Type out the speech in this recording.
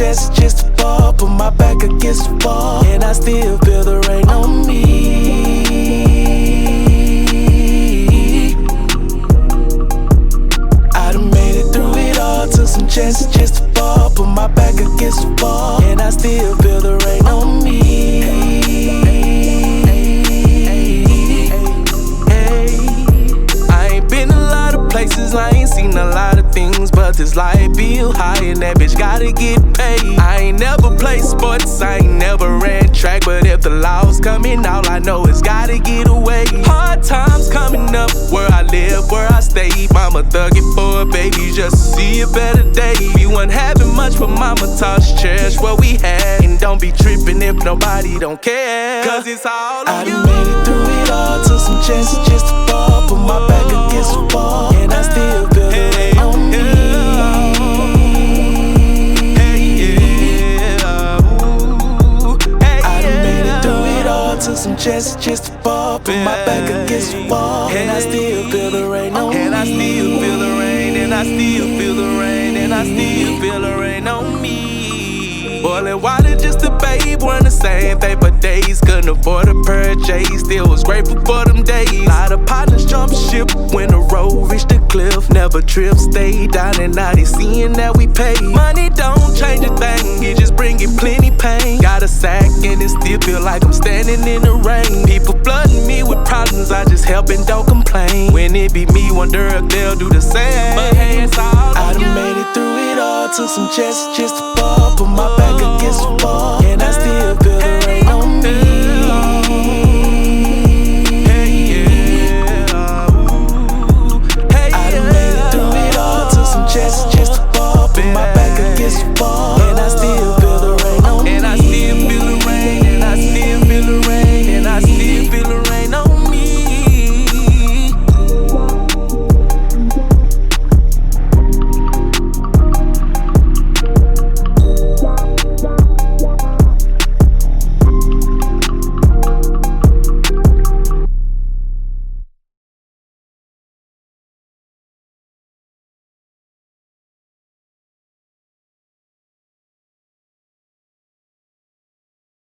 chest just to fall. Put my back against the wall, and I still feel the rain on me. I done made it through it all. Took some chances just to fall. Put my back against the wall, and I still feel the rain on me. Places I ain't seen a lot of things, but this light bill high and that bitch gotta get paid. I ain't never played sports, I ain't never ran track, but if the law's coming, all I know is gotta get away. Hard times coming up where I live, where I stay. Mama thugging for a baby just to see a better day. We wasn't having much, but mama taught us cherish what we had, and don't be tripping if nobody don't care, cause it's all on you. I done made it through it all, took some chances just to fall. Put my back against the wall, and I still feel the rain on me. I done made it through it all, took some chances just to fall. Put my back against the wall, and I still feel the rain on me. And I still feel the rain, and I still feel the rain, and I still feel the rain on me. Boiling water just a babe, weren't the same thing for days. Couldn't afford a pair of J's, still was grateful for them days. Lot of partners jump ship when the road reached the cliff. Never trip, stay down, and now they seeing that we pay. Money don't change a thing, it just bringing plenty pain. Got a sack and it still feel like I'm standing in the rain. People flooding me with problems, I just help and don't complain. When it be me, wonder if they'll do the same. But hey, it's all I done made it through it all, took some chances just to fall. Put my